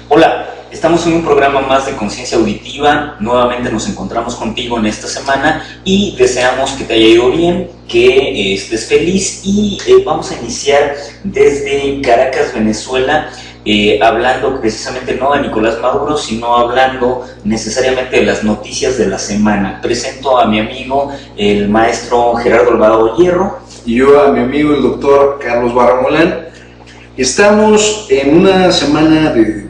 Hola, estamos en un programa más de Conciencia Auditiva. Nuevamente nos encontramos contigo en esta semana y deseamos que te haya ido bien, que estés feliz y vamos a iniciar desde Caracas, Venezuela, hablando precisamente no de Nicolás Maduro, sino hablando necesariamente de las noticias de la semana. Presento a mi amigo, el maestro Gerardo Alvarado Hierro. Y yo a mi amigo, el doctor Carlos Barramolán. Estamos en una semana de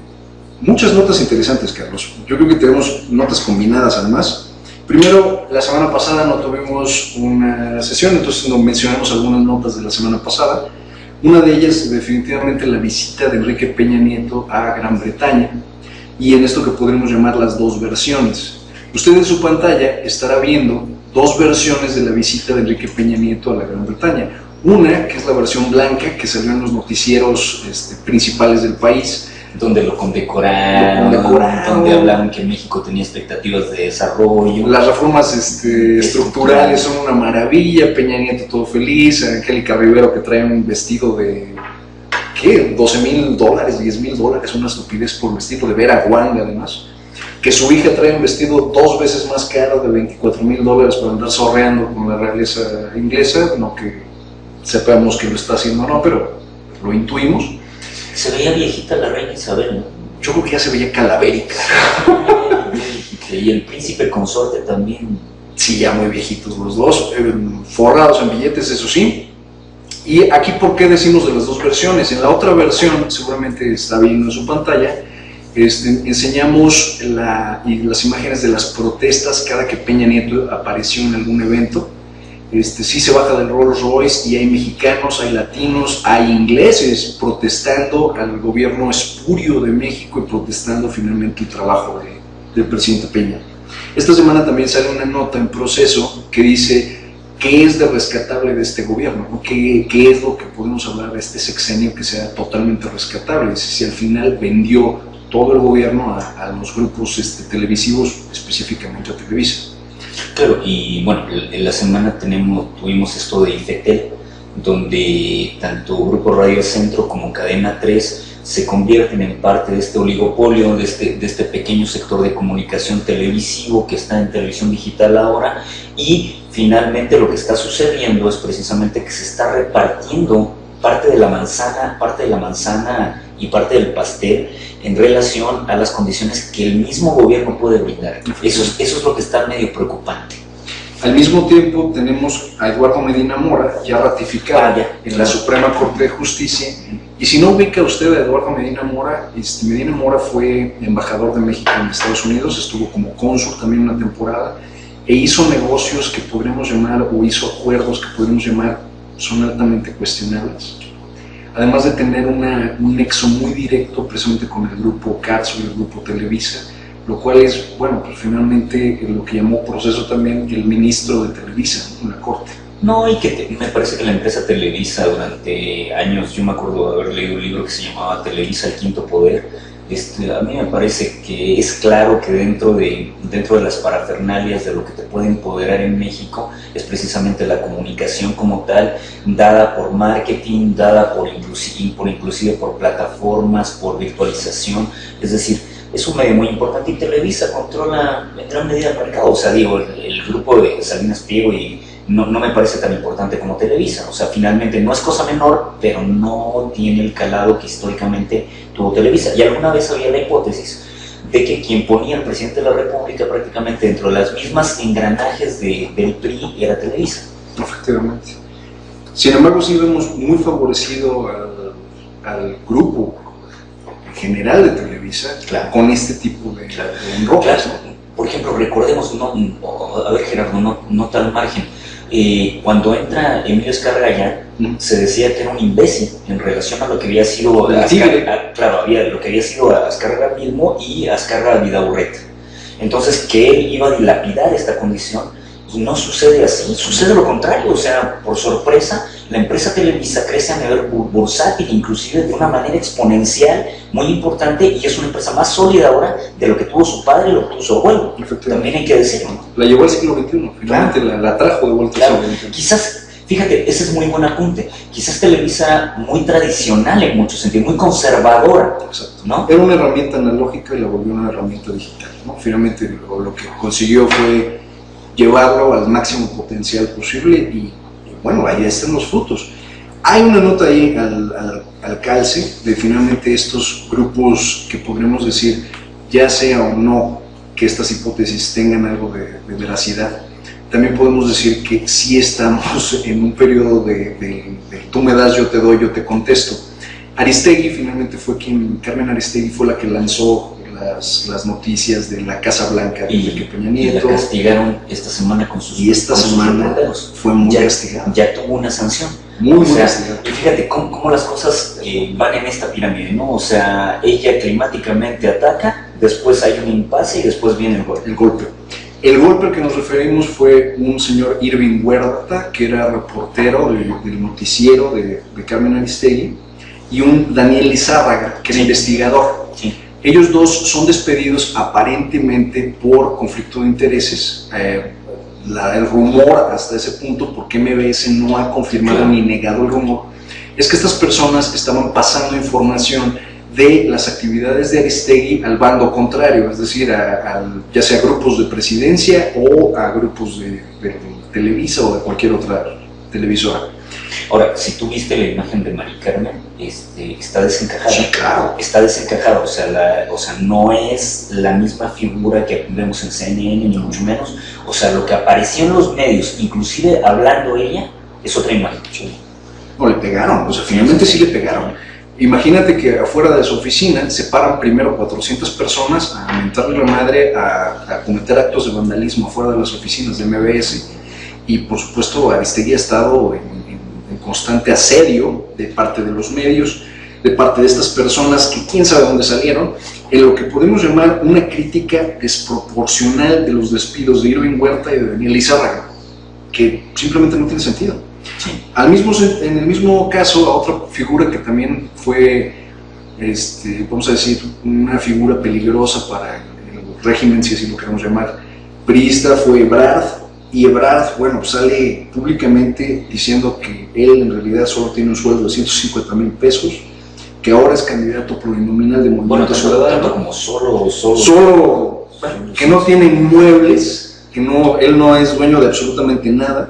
muchas notas interesantes, Carlos. Yo creo que tenemos notas combinadas además. Primero, la semana pasada no tuvimos una sesión, entonces no mencionamos algunas notas de la semana pasada. Una de ellas, definitivamente, la visita de Enrique Peña Nieto a Gran Bretaña, y en esto que podríamos llamar las dos versiones. Usted en su pantalla estará viendo dos versiones de la visita de Enrique Peña Nieto a la Gran Bretaña. Una, que es la versión blanca, que salió en los noticieros principales del país, donde lo condecoraron, donde hablaron que México tenía expectativas de desarrollo. Las reformas estructurales son una maravilla, Peña Nieto todo feliz, Angélica Rivero que trae un vestido de, ¿qué? $12,000, $10,000, una estupidez por vestido, de Vera Wang además. Que su hija trae un vestido 2 veces más caro de $24,000 para andar sorreando con la realeza inglesa, no que sepamos que lo está haciendo o no, pero lo intuimos. Se veía viejita la reina Isabel, ¿no? Yo creo que ya se veía calavérica. Y el príncipe consorte también. Sí, ya muy viejitos los dos, forrados en billetes, eso sí. Y aquí, ¿por qué decimos de las dos versiones? En la otra versión, seguramente está viendo en su pantalla, enseñamos las imágenes de las protestas cada que Peña Nieto apareció en algún evento. Sí se baja del Rolls Royce y hay mexicanos, hay latinos, hay ingleses protestando al gobierno espurio de México y protestando finalmente el trabajo del presidente Peña. Esta semana también sale una nota en Proceso que dice qué es de rescatable de este gobierno, ¿no? ¿Qué es lo que podemos hablar de este sexenio que sea totalmente rescatable? Si al final vendió todo el gobierno a los grupos televisivos, específicamente a Televisa. Claro, y bueno, en la semana tuvimos esto de Infetel, donde tanto Grupo Radio Centro como Cadena 3 se convierten en parte de este oligopolio, de este pequeño sector de comunicación televisivo que está en televisión digital ahora, y finalmente lo que está sucediendo es precisamente que se está repartiendo parte de la manzana y parte del pastel en relación a las condiciones que el mismo gobierno puede brindar. Eso es lo que está medio preocupante. Al mismo tiempo tenemos a Eduardo Medina Mora ya ratificado en la Suprema Corte de Justicia, y si no ubica usted a Eduardo Medina Mora, Medina Mora fue embajador de México en Estados Unidos, estuvo como cónsul también una temporada, e hizo negocios que podríamos llamar, o hizo acuerdos que podríamos llamar, son altamente cuestionables. Además de tener un nexo muy directo precisamente con el grupo Katz y el grupo Televisa, lo cual es, bueno, pues finalmente lo que llamó Proceso también el ministro de Televisa, ¿no? En la corte. No, y que me parece que la empresa Televisa durante años, yo me acuerdo de haber leído un libro que se llamaba Televisa, el Quinto Poder. A mí me parece que es claro que dentro de las parafernalias de lo que te puede empoderar en México es precisamente la comunicación como tal, dada por marketing, dada inclusive por plataformas, por virtualización. Es decir, es un medio muy importante, y Televisa controla en gran medida el mercado. O sea, digo, el grupo de Salinas Pliego no me parece tan importante como Televisa. O sea, finalmente no es cosa menor, pero no tiene el calado que históricamente tuvo Televisa. Y alguna vez había la hipótesis de que quien ponía al presidente de la República prácticamente dentro de las mismas engranajes del PRI era Televisa. Efectivamente. Sin embargo, sí vemos muy favorecido al grupo general de Televisa, claro, con este tipo de enrocas. Claro. Por ejemplo, recordemos, a ver, Gerardo, no tal margen. Cuando entra Emilio Azcárraga, se decía que era un imbécil en relación a lo que había sido lo que había sido Azcárraga mismo y Azcárraga Vidaurret. Entonces, que él iba a dilapidar esta condición, y no sucede así, sucede lo contrario. O sea, por sorpresa, la empresa Televisa crece a nivel bursátil, inclusive de una manera exponencial muy importante, y es una empresa más sólida ahora de lo que tuvo su padre y lo que tuvo su abuelo. También hay que decirlo, ¿no? La llevó al siglo XXI, finalmente, claro. la trajo de vuelta al siglo XXI. Quizás, Fíjate, ese es muy buen apunte. Quizás Televisa muy tradicional en muchos sentidos, muy conservadora. Exacto. ¿No? Era una herramienta analógica y la volvió una herramienta digital, ¿no? Finalmente lo que consiguió fue llevarlo al máximo potencial posible y bueno, ahí están los frutos. Hay una nota ahí al calce de finalmente estos grupos que podremos decir, ya sea o no que estas hipótesis tengan algo de veracidad, también podemos decir que sí estamos en un periodo de tú me das, yo te doy, yo te contesto. Aristegui finalmente Carmen Aristegui fue la que lanzó las noticias de la Casa Blanca de Enrique Peña Nieto. Y la castigaron esta semana con sus... Y esta semana fue muy castigada. Ya tuvo una sanción. Muy castigada. Y fíjate cómo las cosas van en esta pirámide, ¿no? O sea, ella climáticamente ataca, después hay un impasse y después viene el golpe. El golpe al que nos referimos fue un señor Irving Huerta, que era reportero del noticiero de Carmen Aristegui, y un Daniel Lizárraga, que era investigador. Sí. Ellos dos son despedidos aparentemente por conflicto de intereses. El rumor hasta ese punto, porque MBS no ha confirmado ni negado el rumor, es que estas personas estaban pasando información de las actividades de Aristegui al bando contrario, es decir, ya sea grupos de presidencia o a grupos de Televisa o de cualquier otra televisora. Ahora, si tú viste la imagen de Mari Carmen, está desencajada. Sí, claro. Está desencajada, o sea, no es la misma figura que vemos en CNN, ni mucho menos. O sea, lo que apareció en los medios, inclusive hablando ella, es otra imagen. Sí. No, le pegaron, o sea, finalmente sí le pegaron. Imagínate que afuera de su oficina se paran primero 400 personas a mentarle la madre, a cometer actos de vandalismo afuera de las oficinas de MBS. Y por supuesto Aristegui ha estado en constante asedio de parte de los medios, de parte de estas personas que quién sabe dónde salieron, en lo que podemos llamar una crítica desproporcional de los despidos de Irving Huerta y de Daniel Lizárraga, que simplemente no tiene sentido. Sí. En el mismo caso, a otra figura que también fue, vamos a decir, una figura peligrosa para el régimen, si así lo queremos llamar, priista, fue Ebrard. Y Ebrard, bueno, sale públicamente diciendo que él en realidad solo tiene un sueldo de 150,000 pesos, que ahora es candidato plurinominal de Movimiento Ciudadano. Como solo, bueno, que no tiene inmuebles, que él no es dueño de absolutamente nada,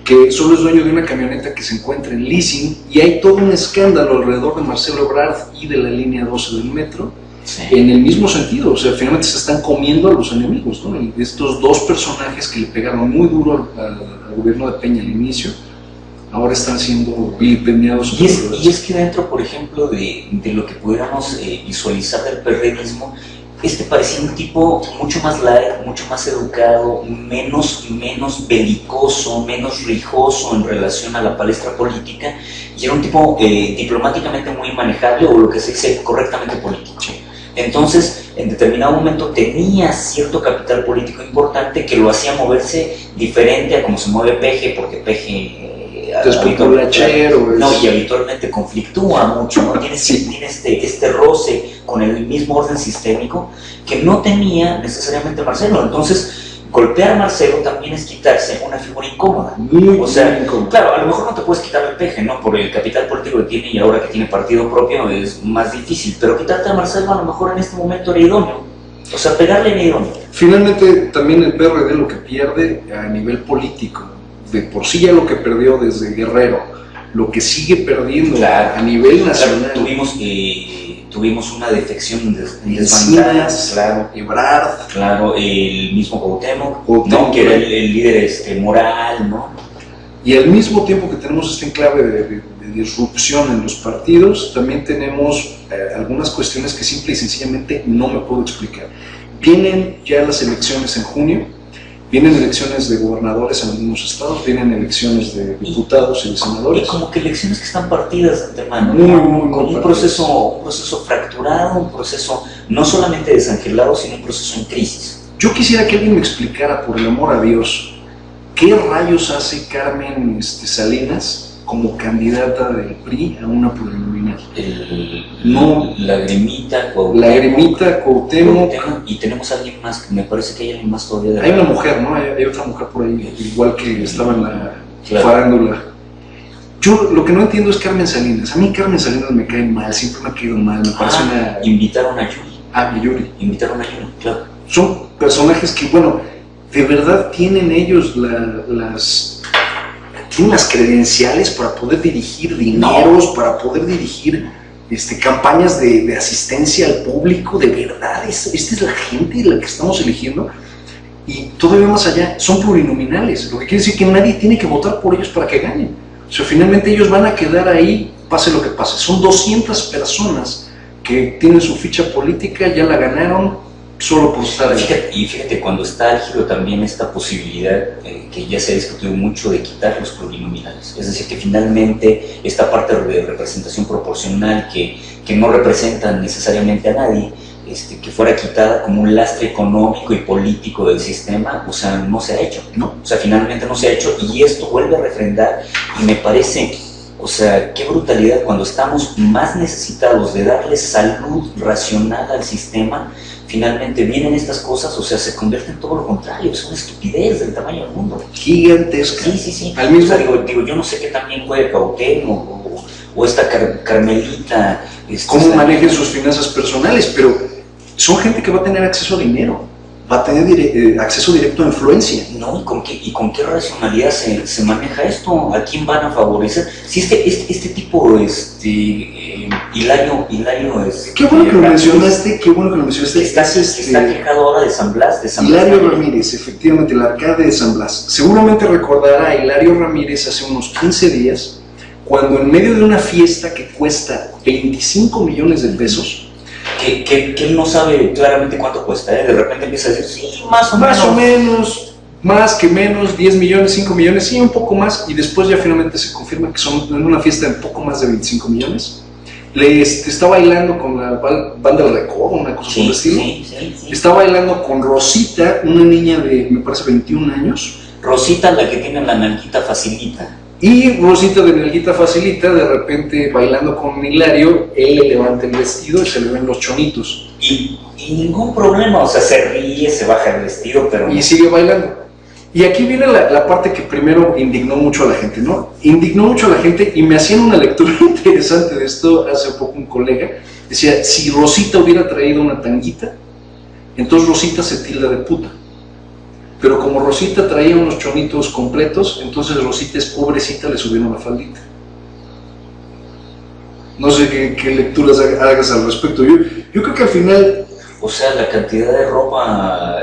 que solo es dueño de una camioneta que se encuentra en leasing, y hay todo un escándalo alrededor de Marcelo Ebrard y de la línea 12 del metro. Sí. En el mismo sentido, o sea, finalmente se están comiendo a los enemigos, ¿no? Y estos dos personajes que le pegaron muy duro al gobierno de Peña al inicio, ahora están siendo vilipendiados. Y es que dentro, por ejemplo, de lo que pudiéramos visualizar del perredismo, parecía un tipo mucho más light, mucho más educado, menos belicoso, menos rijoso en relación a la palestra política, y era un tipo diplomáticamente muy manejable, o lo que se dice correctamente político. Entonces, en determinado momento tenía cierto capital político importante que lo hacía moverse diferente a como se mueve Peje, porque Peje y habitualmente conflictúa mucho, ¿no? Tiene este roce con el mismo orden sistémico que no tenía necesariamente Marcelo. Entonces, golpear a Marcelo también es quitarse una figura incómoda. Muy incómoda. Claro, a lo mejor no te puedes quitar el Peje, ¿no? Por el capital político que tiene, y ahora que tiene partido propio es más difícil, pero quitarte a Marcelo a lo mejor en este momento era idóneo. O sea, pegarle era idóneo. Finalmente, también el PRD lo que pierde a nivel político, de por sí ya lo que perdió desde Guerrero, lo que sigue perdiendo a nivel nacional. Claro, tuvimos una defección de Encinas, claro, Ebrard, claro, el mismo Cuauhtémoc, ¿no? Que era el líder moral, ¿no? Y al mismo tiempo que tenemos este enclave de disrupción en los partidos, también tenemos algunas cuestiones que simple y sencillamente no me puedo explicar. Vienen ya las elecciones en junio, vienen elecciones de gobernadores en algunos estados, vienen elecciones de diputados y de senadores. Y como que elecciones que están partidas de antemano, muy un proceso fracturado, un proceso no solamente desangelado, sino un proceso en crisis. Yo quisiera que alguien me explicara, por el amor a Dios, ¿qué rayos hace Carmen Salinas como candidata del PRI a una plurinominal? Lagrimita, Cuauhtémoc. Y tenemos a alguien más, me parece que hay alguien más todavía. Hay una mujer, ¿no? Hay otra mujer por ahí, igual que estaba en la Claro. farándula. Yo lo que no entiendo es Carmen Salinas. A mí Carmen Salinas me cae mal, siempre me ha caído mal, me parece una... Invitaron a Yuri. Ah, y Yuri. Invitaron a Yuri, claro. Son personajes que, bueno, de verdad tienen ellos tienen las credenciales para poder dirigir dineros, para poder dirigir campañas de asistencia al público. De verdad, esta es la gente de la que estamos eligiendo. Y todavía más allá, son plurinominales, lo que quiere decir que nadie tiene que votar por ellos para que ganen. O sea, finalmente ellos van a quedar ahí, pase lo que pase. Son 200 personas que tienen su ficha política, ya la ganaron, solo por estar ahí. Fíjate, cuando está álgido también esta posibilidad, que ya se ha discutido mucho, de quitar los plurinominales. Es decir, que finalmente esta parte de representación proporcional que no representan necesariamente a nadie, que fuera quitada como un lastre económico y político del sistema, o sea, no se ha hecho, ¿no? O sea, finalmente no se ha hecho, y esto vuelve a refrendar, y me parece, o sea, qué brutalidad cuando estamos más necesitados de darle salud racional al sistema. Finalmente vienen estas cosas, o sea, se convierten en todo lo contrario, es una estupidez del tamaño del mundo. Gigantesca. Sí. Al mismo... O sea, digo, yo no sé qué también juega Cuauhtémoc o esta Carmelita. Cómo manejen sus finanzas personales, pero son gente que va a tener acceso a dinero, va a tener acceso directo a influencia. No, ¿y con qué racionalidad se maneja esto? ¿A quién van a favorecer? Si este tipo, Hilario qué bueno que lo mencionaste, está quejado ahora de San Blas. Hilario Ramírez, efectivamente, el alcalde de San Blas. Seguramente recordará a Hilario Ramírez hace unos 15 días, cuando en medio de una fiesta que cuesta 25 millones de pesos, que él no sabe claramente cuánto cuesta, de repente empieza a decir, sí, más o menos, más que menos, 10 millones, 5 millones, sí, un poco más, y después ya finalmente se confirma que son en una fiesta de poco más de 25 millones. Está bailando con la banda del Recodo, una cosa por el estilo. Sí. Está bailando con Rosita, una niña de, me parece, 21 años. Rosita, la que tiene la nalguita facilita. Y Rosita de nalguita facilita, de repente bailando con Hilario, él le levanta el vestido y se le ven los chonitos. Y ningún problema, o sea, se ríe, se baja el vestido, pero... Y sigue bailando. Y aquí viene la parte que primero indignó mucho a la gente, ¿no? Indignó mucho a la gente, y me hacían una lectura interesante de esto hace poco un colega. Decía, si Rosita hubiera traído una tanguita, entonces Rosita se tilda de puta. Pero como Rosita traía unos chonitos completos, entonces Rosita es pobrecita, le subieron la faldita. No sé qué lecturas hagas al respecto. Yo creo que al final... O sea, la cantidad de ropa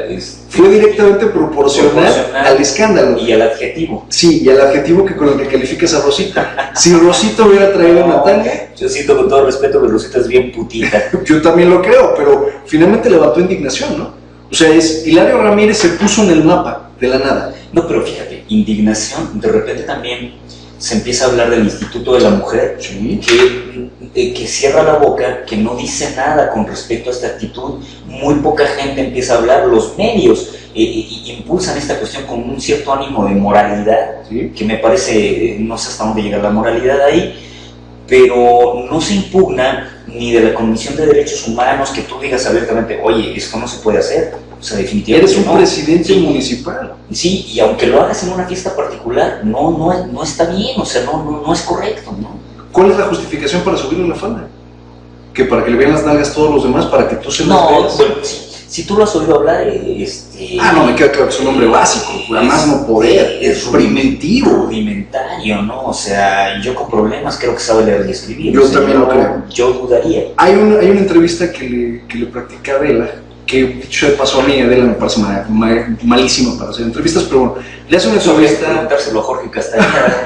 fue directamente proporcional al escándalo. Y al adjetivo. Sí, y al adjetivo con el que calificas a Rosita. Si Rosita hubiera traído una tanga... Yo siento con todo respeto que Rosita es bien putita. Yo también lo creo, pero finalmente levantó indignación, ¿no? O sea, Hilario Ramírez se puso en el mapa de la nada. No, pero fíjate, indignación, de repente también se empieza a hablar del Instituto de la Mujer, sí, que cierra la boca, que no dice nada con respecto a esta actitud. Muy poca gente empieza a hablar, los medios impulsan esta cuestión con un cierto ánimo de moralidad, sí, que me parece, no sé hasta dónde llega la moralidad ahí, pero no se impugna ni de la Comisión de Derechos Humanos, que tú digas abiertamente, oye, esto no se puede hacer. O sea, definitivamente eres un presidente municipal. Sí, y aunque lo hagas en una fiesta particular, no está bien, o sea, no es correcto, ¿no? ¿Cuál es la justificación para subirle la falda? ¿Que para que le vean las nalgas todos los demás, para que tú se las veas? Bueno, si tú lo has oído hablar, no, me queda claro que es un hombre básico, además no poder, es primitivo. Rudimentario, ¿no? O sea, yo con problemas creo que sabe leer y escribir. Yo también lo creo. Yo dudaría. Hay una entrevista que le practica Adela, que dicho de paso a mí, Adela me parece malísima para hacer entrevistas, pero bueno, le hace una entrevista... preguntárselo a Jorge Castañeda.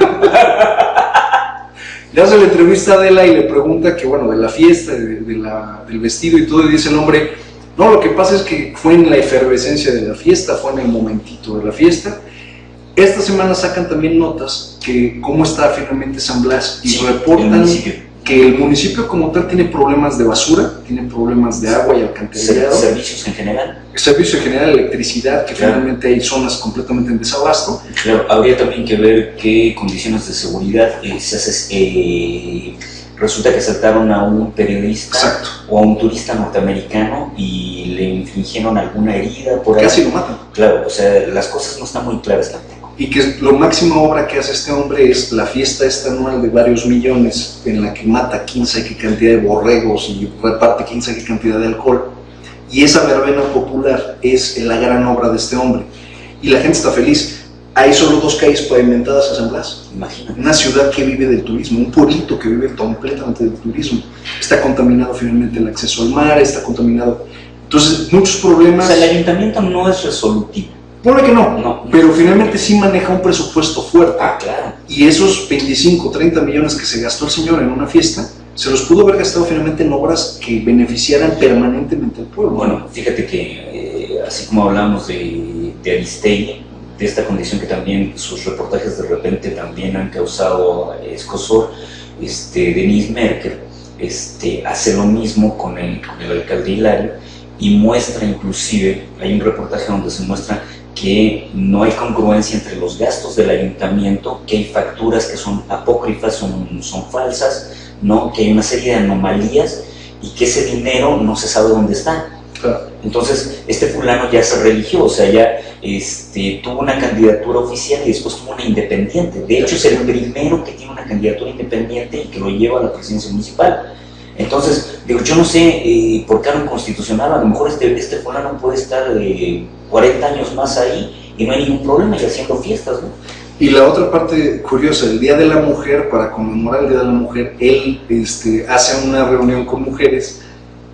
Le hace la entrevista a Adela y le pregunta que, bueno, de la fiesta, del vestido y todo, y dice el hombre, no, lo que pasa es que fue en la efervescencia de la fiesta, fue en el momentito de la fiesta. Esta semana sacan también notas que cómo está finalmente San Blas, y sí, reportan que el municipio como tal tiene problemas de basura, tiene problemas de agua y alcantarillado. Servicios en general. Servicios en general, electricidad, que claro, finalmente hay zonas completamente en desabasto. Claro, habría también que ver qué condiciones de seguridad resulta que asaltaron a un periodista, exacto, o a un turista norteamericano y le infligieron alguna herida por ahí. Casi lo matan. Claro, o sea, las cosas no están muy claras tampoco. y que lo máxima obra que hace este hombre es la fiesta esta anual de varios millones en la que mata 15 qué cantidad de borregos y reparte 15 qué cantidad de alcohol, y esa verbena popular es la gran obra de este hombre y la gente está feliz. Hay solo 2 calles pavimentadas en San Blas. Imagínate. Una ciudad que vive del turismo, un pueblito que vive completamente del turismo. Está contaminado finalmente el acceso al mar, está contaminado. Entonces, muchos problemas. O sea, el ayuntamiento no es resolutivo. Pone que no, No. pero finalmente sí maneja un presupuesto fuerte. Ah, claro. Y esos 25, 30 millones que se gastó el señor en una fiesta, se los pudo haber gastado finalmente en obras que beneficiaran permanentemente al pueblo. Bueno, fíjate que así como hablamos de Aristegui, de esta condición que también sus reportajes de repente también han causado escozor, Denise Merker hace lo mismo con el alcalde Hilario y muestra inclusive, hay un reportaje donde se muestra que no hay congruencia entre los gastos del ayuntamiento, que hay facturas que son apócrifas, son falsas, ¿no? Que hay una serie de anomalías y que ese dinero no se sabe dónde está. Claro. Entonces, este fulano ya se religió, o sea, ya tuvo una candidatura oficial y después tuvo una independiente. De hecho, es el primero que tiene una candidatura independiente y que lo lleva a la presidencia municipal. Entonces, digo, yo no sé por canon constitucional, a lo mejor este fulano puede estar 40 años más ahí y no hay ningún problema y haciendo fiestas, ¿no? Y la otra parte curiosa, el Día de la Mujer, para conmemorar el Día de la Mujer, él hace una reunión con mujeres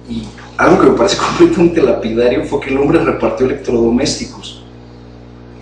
y algo que me parece completamente lapidario fue que el hombre repartió electrodomésticos.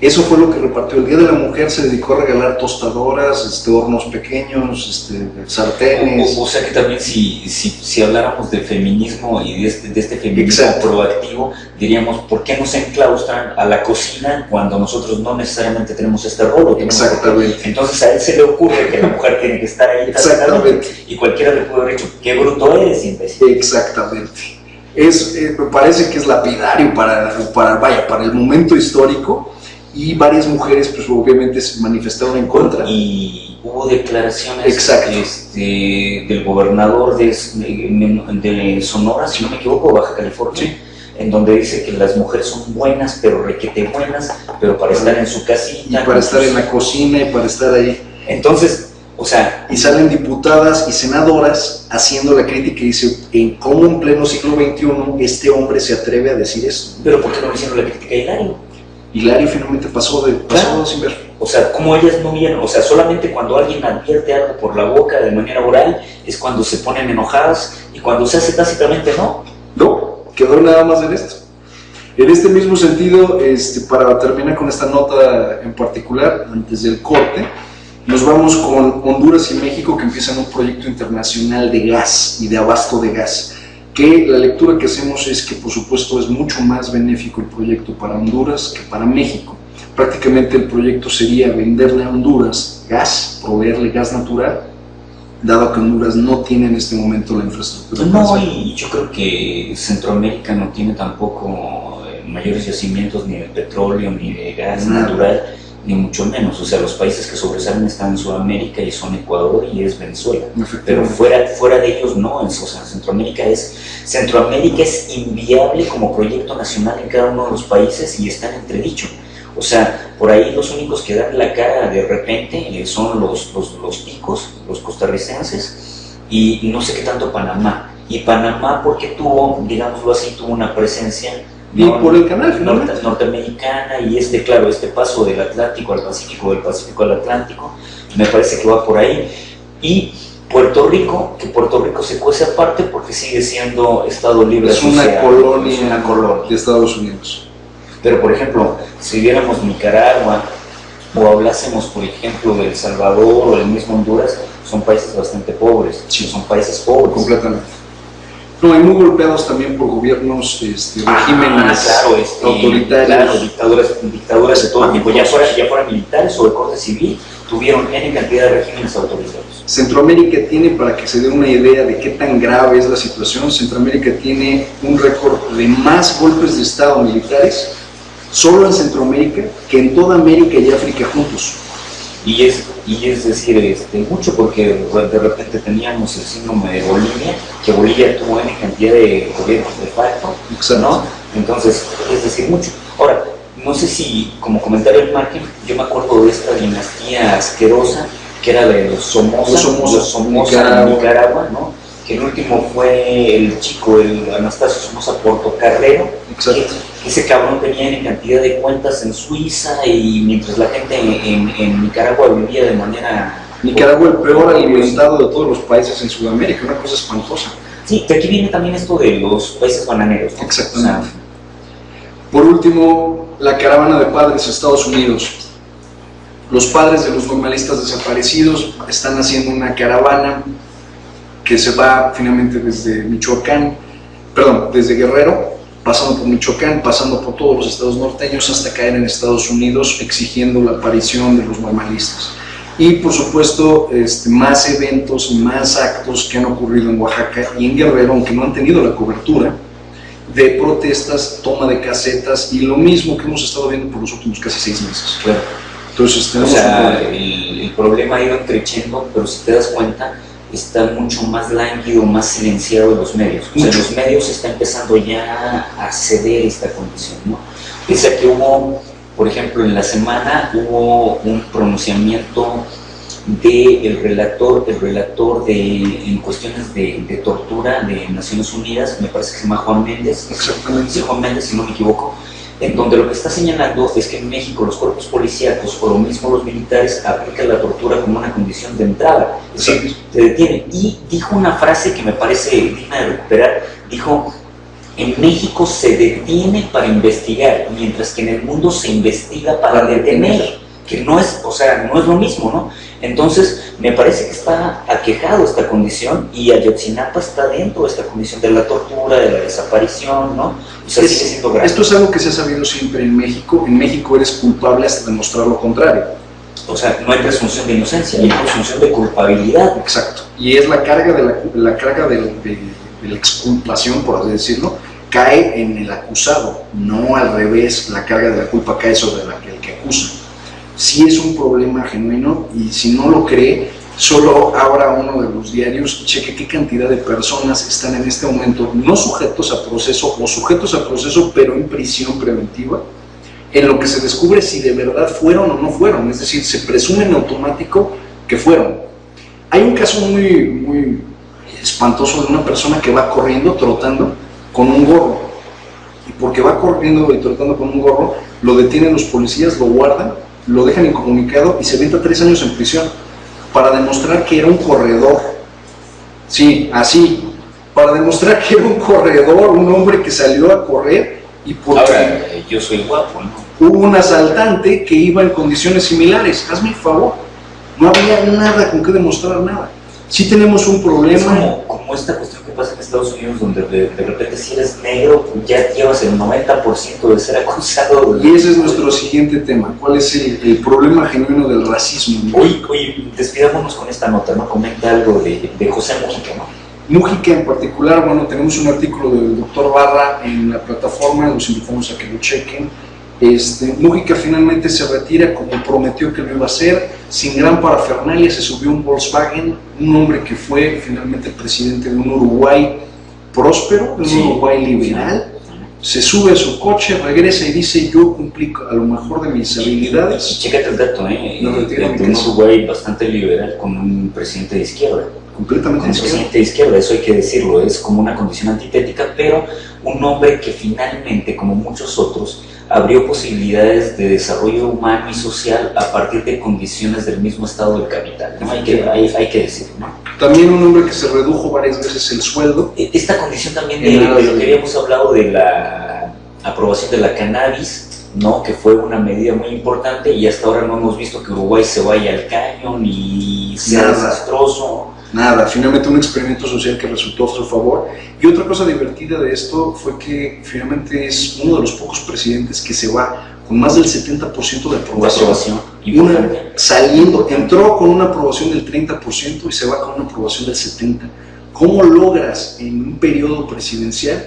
Eso fue lo que repartió. El Día de la Mujer se dedicó a regalar tostadoras, hornos pequeños, sartenes. O sea que también si habláramos de feminismo y de este feminismo Exacto. proactivo, diríamos, ¿por qué nos enclaustran a la cocina cuando nosotros no necesariamente tenemos este rol? Exactamente. Entonces a él se le ocurre que la mujer tiene que estar ahí. Exactamente. Y cualquiera le puede haber dicho, qué bruto eres, imbécil. Exactamente. Me parece que es lapidario para el momento histórico. Y varias mujeres, pues obviamente se manifestaron en contra. Y hubo declaraciones Exacto. Del gobernador de Sonora, si no me equivoco, Baja California, Sí. en donde dice que las mujeres son buenas, pero requete buenas, pero para estar en su casita. Y para estar en la cocina y para estar ahí. Entonces, o sea... Y salen diputadas y senadoras haciendo la crítica y dice, ¿en cómo en pleno siglo XXI este hombre se atreve a decir esto? Pero ¿por qué no le hicieron la crítica a Hilario? Hilario finalmente pasó sin ver. O sea, como ellas no vieron, o sea, solamente cuando alguien advierte algo por la boca de manera oral es cuando se ponen enojadas y cuando se hace tácitamente no. No, quedó nada más en esto. En este mismo sentido, para terminar con esta nota en particular, antes del corte, nos vamos con Honduras y México que empiezan un proyecto internacional de gas y de abasto de gas. Que la lectura que hacemos es que por supuesto es mucho más benéfico el proyecto para Honduras que para México. Prácticamente el proyecto sería venderle a Honduras gas, proveerle gas natural, dado que Honduras no tiene en este momento la infraestructura. No, y yo creo que Centroamérica no tiene tampoco mayores yacimientos ni de petróleo ni de gas natural, ni mucho menos. O sea, los países que sobresalen están en Sudamérica y son Ecuador y es Venezuela. Pero fuera de ellos no. O sea, Centroamérica es inviable como proyecto nacional en cada uno de los países y está en entredicho. O sea, por ahí los únicos que dan la cara de repente son los ticos, los costarricenses, y no sé qué tanto Panamá. Y Panamá porque digámoslo así, tuvo una presencia por el canal finalmente norteamericana y claro, este paso del Atlántico al Pacífico, del Pacífico al Atlántico, me parece que va por ahí. Y Puerto Rico se cuece aparte porque sigue siendo Estado libre. Es una colonia de Estados Unidos. Pero por ejemplo, si viéramos Nicaragua o hablásemos por ejemplo de El Salvador o el mismo Honduras, son países bastante pobres, sí. Son países pobres. Completamente. No, y muy golpeados también por gobiernos, regímenes autoritarios. Claro, dictaduras de todo tipo, ya fuera militares o de corte civil, tuvieron N cantidad de regímenes autoritarios. Centroamérica tiene, para que se dé una idea de qué tan grave es la situación, Centroamérica tiene un récord de más golpes de Estado militares solo en Centroamérica que en toda América y África juntos. Y es decir, mucho porque de repente teníamos el síndrome de Bolivia, que Bolivia tuvo N cantidad de gobiernos de facto, ¿no? Entonces, es decir, mucho. Ahora, no sé si, como comentario al margen, yo me acuerdo de esta dinastía asquerosa, que era de los Somoza en Nicaragua, ¿no? Que el último fue el chico, el Anastasio Somoza Portocarrero, que ese cabrón tenía en cantidad de cuentas en Suiza, y mientras la gente en Nicaragua vivía de manera... Nicaragua el peor alimentado de todos los países en Sudamérica, una cosa espantosa. Sí, de aquí viene también esto de los países bananeros, ¿no? Exactamente. O sea, por último, la caravana de padres a Estados Unidos. Los padres de los normalistas desaparecidos están haciendo una caravana que se va finalmente desde desde Guerrero, pasando por Michoacán, pasando por todos los estados norteños hasta caer en Estados Unidos, exigiendo la aparición de los normalistas. Y por supuesto, más eventos, más actos que han ocurrido en Oaxaca y en Guerrero, aunque no han tenido la cobertura, de protestas, toma de casetas y lo mismo que hemos estado viendo por los últimos casi 6 meses. Claro. Entonces, o sea, el problema ha ido creciendo, pero si te das cuenta, está mucho más lánguido, más silenciado de los medios. O sea, los medios están empezando ya a ceder esta condición, ¿no? Pese a que hubo, por ejemplo, en la semana hubo un pronunciamiento del relator en cuestiones de tortura de Naciones Unidas, me parece que se llama Juan Méndez. Exactamente. Sí, Juan Méndez, si no me equivoco, en donde lo que está señalando es que en México los cuerpos policíacos o lo mismo los militares aplican la tortura como una condición de entrada, es decir, te detienen. Y dijo una frase que me parece digna de recuperar, dijo: en México se detiene para investigar, mientras que en el mundo se investiga para detener, que no es, o sea, no es lo mismo, ¿no? Entonces, me parece que está aquejado esta condición, y Ayotzinapa está dentro de esta condición de la tortura, de la desaparición, ¿no? O sea, sigue siendo grave. Esto es algo que se ha sabido siempre en México. En México eres culpable hasta demostrar lo contrario. O sea, no hay presunción de inocencia, hay presunción de culpabilidad. Exacto. Y es la carga de la exculpación, por así decirlo, cae en el acusado, no al revés. La carga de la culpa cae sobre el que acusa. Sí es un problema genuino, y si no lo cree, solo abra uno de los diarios, cheque qué cantidad de personas están en este momento no sujetos a proceso, o sujetos a proceso pero en prisión preventiva, en lo que se descubre si de verdad fueron o no fueron. Es decir, se presume en automático que fueron. Hay un caso muy espantoso de una persona que va corriendo, trotando con un gorro, y porque va corriendo y trotando con un gorro, lo detienen los policías, lo guardan, lo dejan incomunicado y se venta 3 años en prisión para demostrar que era un corredor. Sí, así, para demostrar que era un corredor, un hombre que salió a correr, y porque ahora, yo soy guapo, ¿no? Hubo un asaltante que iba en condiciones similares. Hazme el favor, no había nada con que demostrar nada. Sí tenemos un problema. Es como esta cuestión que pasa en Estados Unidos, donde de repente si eres negro ya llevas el 90% de ser acusado. Y ese es nuestro siguiente tema. ¿Cuál es el problema genuino del racismo? Oye, despidámonos con esta nota, ¿no? Comenta algo de José Mujica, ¿no? Mujica en particular, bueno, tenemos un artículo del doctor Barra en la plataforma, los invitamos a que lo chequen. Mujica finalmente se retira como prometió que lo iba a hacer, sin gran parafernalia. Se subió un Volkswagen, un hombre que fue finalmente presidente de un Uruguay próspero, de un Uruguay liberal. Se sube a su coche, regresa y dice: yo cumplí a lo mejor de mis habilidades. Y chécate el dato, de un Uruguay bastante liberal con un presidente de izquierda. Completamente con un presidente de izquierda, eso hay que decirlo, es como una condición antitética, pero un hombre que finalmente, como muchos otros, abrió posibilidades de desarrollo humano y social a partir de condiciones del mismo estado del capital, ¿no? Hay que decirlo, ¿no? También un hombre que se redujo varias veces el sueldo. Esta condición también de lo que habíamos hablado de la aprobación de la cannabis, ¿no? Que fue una medida muy importante, y hasta ahora no hemos visto que Uruguay se vaya al caño ni sea desastroso. Nada, finalmente un experimento social que resultó a su favor. Y otra cosa divertida de esto fue que finalmente es uno de los pocos presidentes que se va con más del 70% de aprobación. Entró con una aprobación del 30% y se va con una aprobación del 70%. ¿Cómo logras en un periodo presidencial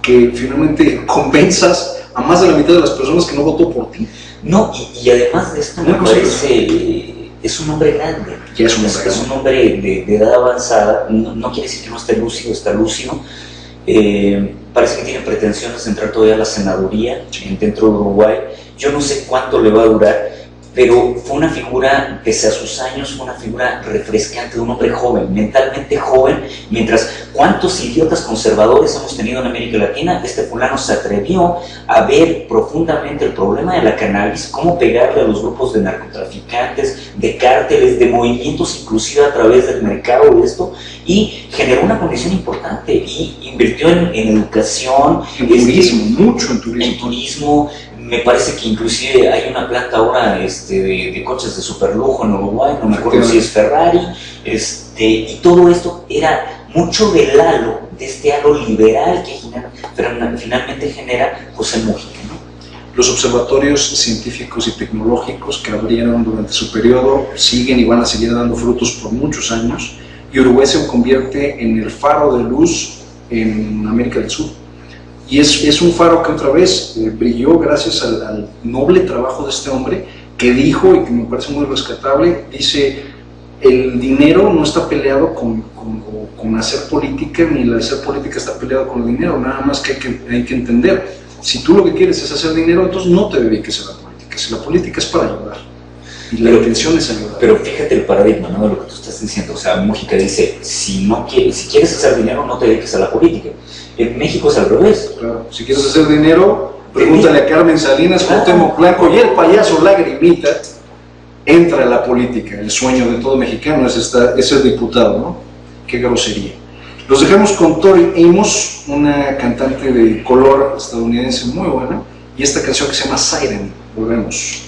que finalmente convenzas a más de la mitad de las personas que no votó por ti? No, y además de esto me parece... Es un hombre grande, es un hombre de edad avanzada. No quiere decir que no esté lúcido, está lúcido. Parece que tiene pretensiones de entrar todavía a la senaduría dentro de Uruguay, yo no sé cuánto le va a durar, pero fue una figura, pese a sus años, fue una figura refrescante de un hombre joven, mentalmente joven, mientras cuántos idiotas conservadores hemos tenido en América Latina. Este fulano se atrevió a ver profundamente el problema de la cannabis, cómo pegarle a los grupos de narcotraficantes, de cárteles, de movimientos inclusive a través del mercado de esto, y generó una condición importante, y invirtió en educación, en turismo, mucho en turismo. En turismo. Me parece que inclusive hay una planta ahora de coches de superlujo en Uruguay, no me acuerdo si es Ferrari, y todo esto era mucho del halo, de este halo liberal que finalmente genera José Mujica, ¿no? Los observatorios científicos y tecnológicos que abrieron durante su periodo siguen y van a seguir dando frutos por muchos años, y Uruguay se convierte en el faro de luz en América del Sur. Y es un faro que otra vez brilló gracias al noble trabajo de este hombre, que dijo, y que me parece muy rescatable, dice: el dinero no está peleado con hacer política, ni el hacer política está peleado con el dinero, nada más que hay que entender, si tú lo que quieres es hacer dinero, entonces no te dediques a la política, si la política es para ayudar, y la intención es ayudar. Pero fíjate el paradigma, ¿no?, de lo que tú estás diciendo. O sea, Mujica dice, si quieres hacer dinero, no te dediques a la política. En México es al revés. Claro, si quieres hacer dinero, pregúntale a Carmen Salinas, Cuauhtémoc Blanco y el payaso Lagrimita. Entra en la política, el sueño de todo mexicano es ser diputado, ¿no? Qué grosería. Los dejamos con Tori Amos, una cantante de color estadounidense muy buena, y esta canción que se llama Siren. Volvemos.